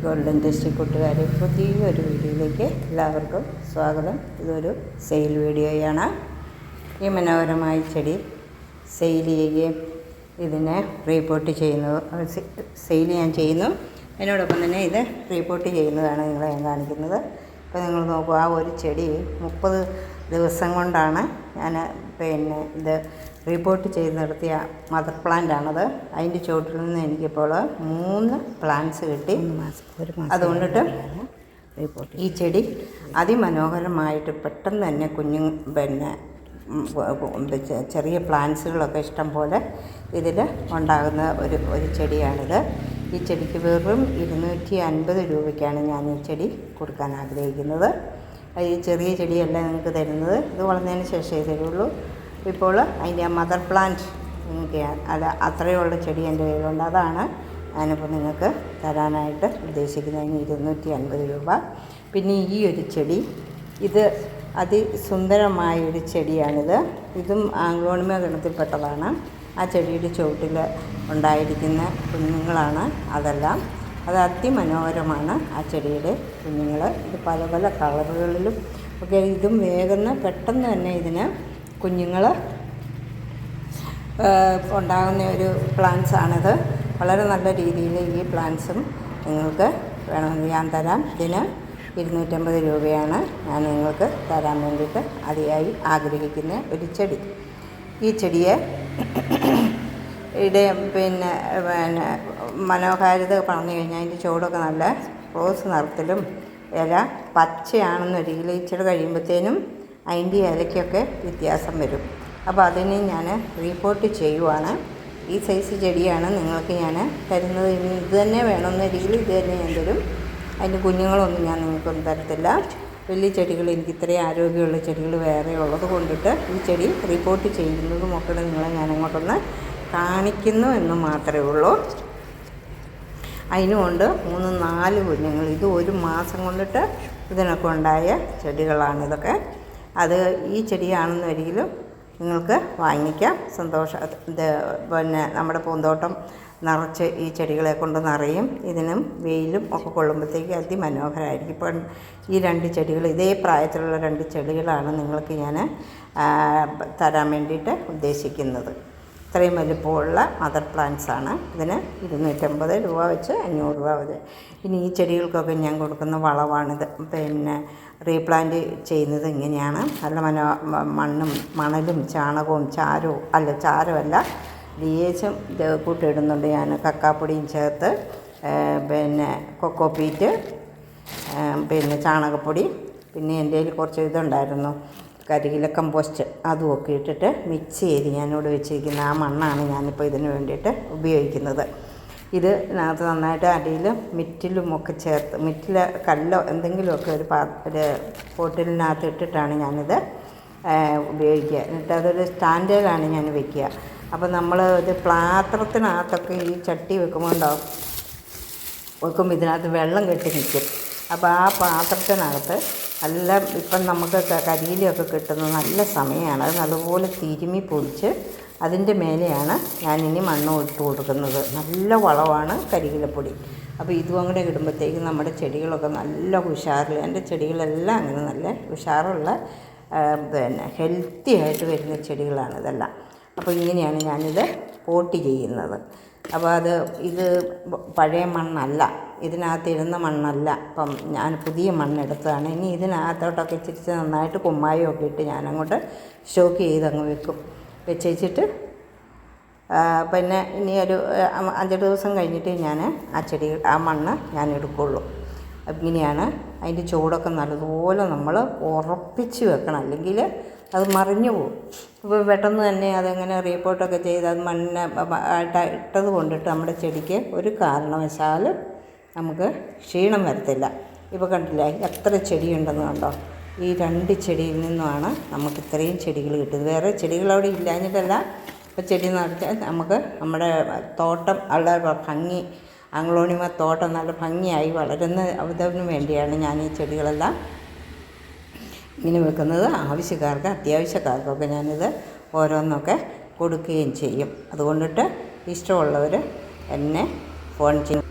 Golden test കൂട്ടുകാരെ, പുതിയൊരു വീഡിയോയിലേക്ക് എല്ലാവർക്കും സ്വാഗതം. ഇതൊരു സെയിൽ വീഡിയോയാണ്. ഈ മനോഹരമായ ചെടി സെയിൽ ചെയ്യുകയും ഇതിനെ റീപോർട്ട് ചെയ്യുന്നത് സെയിൽ ഞാൻ ചെയ്യുന്നു. അതിനോടൊപ്പം തന്നെ ഇത് റീപോർട്ട് ചെയ്യുന്നതാണ് നിങ്ങളെ ഞാൻ കാണിക്കുന്നത്. അപ്പോൾ നിങ്ങൾ നോക്കുക, ആ ഒരു ചെടി 30 ദിവസം കൊണ്ടാണ് ഞാൻ ഇത് റിപ്പോർട്ട് ചെയ്ത് നിർത്തിയ മദർ പ്ലാന്റ് ആണത്. അതിൻ്റെ ചുവട്ടിൽ നിന്ന് എനിക്കിപ്പോൾ 3 പ്ലാന്റ്സ് കിട്ടി. അതുകൊണ്ടിട്ട് ഈ ചെടി അതിമനോഹരമായിട്ട് പെട്ടെന്ന് തന്നെ ചെറിയ പ്ലാന്റ്സുകളൊക്കെ ഇഷ്ടം പോലെ ഇതിൽ ഉണ്ടാകുന്ന ഒരു ചെടിയാണിത്. ഈ ചെടിക്ക് വെറും 250 രൂപയ്ക്കാണ് ഞാൻ ഈ ചെടി കൊടുക്കാൻ ആഗ്രഹിക്കുന്നത്. ഈ ചെറിയ ചെടിയല്ല നിങ്ങൾക്ക് തരുന്നത്, ഇത് വളർന്നതിന് ശേഷമേ തരുള്ളൂ. ഇപ്പോൾ അതിൻ്റെ ആ മദർ പ്ലാന്റ് നിങ്ങൾക്ക് അത്രയുള്ള ചെടി എൻ്റെ കയ്യിലുണ്ട്. അതാണ് ഞാനിപ്പോൾ നിങ്ങൾക്ക് തരാനായിട്ട് ഉദ്ദേശിക്കുന്നതിന് 250 രൂപ. പിന്നെ ഈ ഒരു ചെടി, ഇത് അതിസുന്ദരമായൊരു ചെടിയാണിത്. ഇതും ആംഗ്ലോണിമ ഗണത്തിൽപ്പെട്ടതാണ്. ആ ചെടിയുടെ ചുവട്ടിൽ ഉണ്ടായിരിക്കുന്ന കുഞ്ഞുങ്ങളാണ് അതെല്ലാം. അത് അതിമനോഹരമാണ് ആ ചെടിയുടെ കുഞ്ഞുങ്ങൾ. ഇത് പല പല കളറുകളിലും ഒക്കെ ഇതും പെട്ടെന്ന് തന്നെ ഇതിന് കുഞ്ഞുങ്ങൾ ഉണ്ടാകുന്ന ഒരു പ്ലാന്റ്സാണിത്. വളരെ നല്ല രീതിയിൽ ഈ പ്ലാന്റ്സും നിങ്ങൾക്ക് വേണമെന്ന് ഞാൻ തരാം. ഇതിന് 250 രൂപയാണ് ഞാൻ നിങ്ങൾക്ക് തരാൻ വേണ്ടിയിട്ട് അതിയായി ആഗ്രഹിക്കുന്ന ഒരു ചെടി. ഈ ചെടിയെ പിന്നെ മനോഹാരിത പറഞ്ഞു കഴിഞ്ഞാൽ അതിൻ്റെ ചുവടൊക്കെ നല്ല റോസ് നിറത്തിലും ഇല പച്ചയാണെന്നൊരിക്കൽ ഇച്ചിരി കഴിയുമ്പോഴത്തേനും അതിൻ്റെ ഇലയ്ക്കൊക്കെ വ്യത്യാസം വരും. അപ്പോൾ അതിനെ ഞാൻ റിപ്പോർട്ട് ചെയ്യുവാണ്. ഈ സൈസ് ചെടിയാണ് നിങ്ങൾക്ക് ഞാൻ തരുന്നത്. ഇനി ഇത് തന്നെ വേണമെന്ന രീതിയിൽ ഇത് തന്നെ ഞാൻ തരും. അതിൻ്റെ കുഞ്ഞുങ്ങളൊന്നും ഞാൻ നിങ്ങൾക്കൊന്നും തരത്തില്ല. വലിയ ചെടികൾ, എനിക്ക് ഇത്രയും ആരോഗ്യമുള്ള ചെടികൾ വേറെ ഉള്ളത് കൊണ്ടിട്ട് ഈ ചെടി റിപ്പോർട്ട് ചെയ്യുന്നതും ഒക്കെ നിങ്ങളെ ഞാൻ അങ്ങോട്ടൊന്ന് കാണിക്കുന്നു എന്ന് മാത്രമേ ഉള്ളൂ. അതിനുകൊണ്ട് 3-4 കുഞ്ഞുങ്ങൾ, ഇത് 1 മാസം കൊണ്ടിട്ട് ഇതിനൊക്കെ ഉണ്ടായ ചെടികളാണിതൊക്കെ. അത് ഈ ചെടിയാണെന്നൊരിക്കലും നിങ്ങൾക്ക് വാങ്ങിക്കാം. സന്തോഷം. ഇത് പിന്നെ നമ്മുടെ പൂന്തോട്ടം നിറച്ച് ഈ ചെടികളെ കൊണ്ട് നിറയും. ഇതിനും വെയിലും ഒക്കെ കൊള്ളുമ്പോഴത്തേക്ക് അതിമനോഹരമായിരിക്കും. ഇപ്പം ഈ 2 ചെടികൾ, ഇതേ പ്രായത്തിലുള്ള 2 ചെടികളാണ് നിങ്ങൾക്ക് ഞാൻ തരാൻ വേണ്ടിയിട്ട് ഉദ്ദേശിക്കുന്നത്. ഇത്രയും വലിപ്പമുള്ള മദർ പ്ലാന്റ്സാണ്. ഇതിന് 250 രൂപ വെച്ച് 500 രൂപ വരെ. ഇനി ഈ ചെടികൾക്കൊക്കെ ഞാൻ കൊടുക്കുന്ന വളമാണിത്. പിന്നെ റീപ്ലാന്റ് ചെയ്യുന്നത് ഇങ്ങനെയാണ്. നല്ല മണലും ചാണകവും ചാരമല്ല DH കൂട്ടിയിടുന്നുണ്ട് ഞാൻ. കക്കാപ്പൊടിയും ചേർത്ത്, പിന്നെ കൊക്കോപ്പീറ്റ്, പിന്നെ ചാണകപ്പൊടി, പിന്നെ എൻ്റെ കയ്യിൽ കുറച്ച് ഇതുണ്ടായിരുന്നു, കരിയില കമ്പോസ്റ്റ്, അതുമൊക്കെ ഇട്ടിട്ട് മിക്സ് ചെയ്ത് ഞാനിവിടെ വെച്ചിരിക്കുന്ന ആ മണ്ണാണ് ഞാനിപ്പോൾ ഇതിന് വേണ്ടിയിട്ട് ഉപയോഗിക്കുന്നത്. ഇതിനകത്ത് നന്നായിട്ട് അടിയിൽ മിറ്റിലുമൊക്കെ ചേർത്ത്, കല്ലോ എന്തെങ്കിലുമൊക്കെ ഒരു ബോട്ടിലിനകത്ത് ഇട്ടിട്ടാണ് ഞാനിത് ഉപയോഗിക്കുക. എന്നിട്ട് അതൊരു സ്റ്റാൻഡേർഡിലാണ് ഞാൻ വെക്കുക. അപ്പോൾ നമ്മൾ ഇത് പാത്രത്തിനകത്തൊക്കെ ഈ ചട്ടി വെക്കുമ്പോൾ ഇതിനകത്ത് വെള്ളം കെട്ടി നിൽക്കും. അപ്പോൾ ആ പാത്രത്തിനകത്ത് ഇപ്പം നമുക്ക് കരിയിലൊക്കെ കിട്ടുന്ന നല്ല സമയമാണ്. അത് നല്ലപോലെ തിരുമ്മി പൊടിച്ച് അതിൻ്റെ മേലെയാണ് ഞാനിനി മണ്ണ് ഇട്ട് കൊടുക്കുന്നത്. നല്ല വളമാണ് കരിയിലപ്പൊടി. അപ്പോൾ ഇതും അങ്ങോട്ട് ഇടുമ്പോഴത്തേക്കും നമ്മുടെ ചെടികളൊക്കെ നല്ല ഉഷാറിൽ, എൻ്റെ ചെടികളെല്ലാം അങ്ങനെ നല്ല ഉഷാറുള്ള പിന്നെ ഹെൽത്തി ആയിട്ട് വരുന്ന ചെടികളാണ് ഇതെല്ലാം. അപ്പോൾ ഇങ്ങനെയാണ് ഞാനിത് പോട്ട് ചെയ്യുന്നത്. അപ്പോൾ ഇത് പഴയ മണ്ണല്ല, ഇതിനകത്ത് ഇരുന്ന മണ്ണല്ല. അപ്പം ഞാൻ പുതിയ മണ്ണെടുത്തതാണ്. ഇനി ഇതിനകത്തോട്ടൊക്കെ ഇച്ചിരി നന്നായിട്ട് കുമ്മായമൊക്കെ ഇട്ട് ഞാനങ്ങോട്ട് സ്റ്റോക്ക് ചെയ്തങ്ങ് വെച്ചിട്ട് പിന്നെ ഇനി ഒരു 5 ദിവസം കഴിഞ്ഞിട്ട് ഞാൻ ആ മണ്ണ് ഞാൻ എടുക്കുള്ളൂ. ഇങ്ങനെയാണ്. അതിൻ്റെ ചൂടൊക്കെ നല്ലതുപോലെ നമ്മൾ ഉറപ്പിച്ച് വെക്കണം, അല്ലെങ്കിൽ അത് മറിഞ്ഞു പോകും. ഇപ്പോൾ പെട്ടെന്ന് തന്നെ അതെങ്ങനെ റിപ്പോർട്ടൊക്കെ ചെയ്ത് അത് ഇട്ടത് കൊണ്ടിട്ട് നമ്മുടെ ചെടിക്ക് ഒരു കാരണവശാലും നമുക്ക് ക്ഷീണം വരത്തില്ല. ഇപ്പോൾ കണ്ടില്ലേ എത്ര ചെടിയുണ്ടെന്ന് കണ്ടോ? ഈ 2 ചെടിയിൽ നിന്നുമാണ് നമുക്ക് ഇത്രയും ചെടികൾ കിട്ടിയത്. വേറെ ചെടികൾ അവിടെ ഇല്ലാഞ്ഞിട്ടല്ല. ഇപ്പോൾ ചെടി നടത്തിയാൽ നമുക്ക് നമ്മുടെ തോട്ടം വളരെ ഭംഗി, ആംഗ്ലോണിമ തോട്ടം നല്ല ഭംഗിയായി വളരുന്ന അതിന് വേണ്ടിയാണ് ഞാൻ ഈ ചെടികളെല്ലാം ഇങ്ങനെ വെക്കുന്നത്. അത്യാവശ്യക്കാർക്കൊക്കെ ഞാനിത് ഓരോന്നൊക്കെ കൊടുക്കുകയും ചെയ്യും. അതുകൊണ്ടിട്ട് ഇഷ്ടമുള്ളവർ എന്നെ ഫോൺ ചെയ്യും.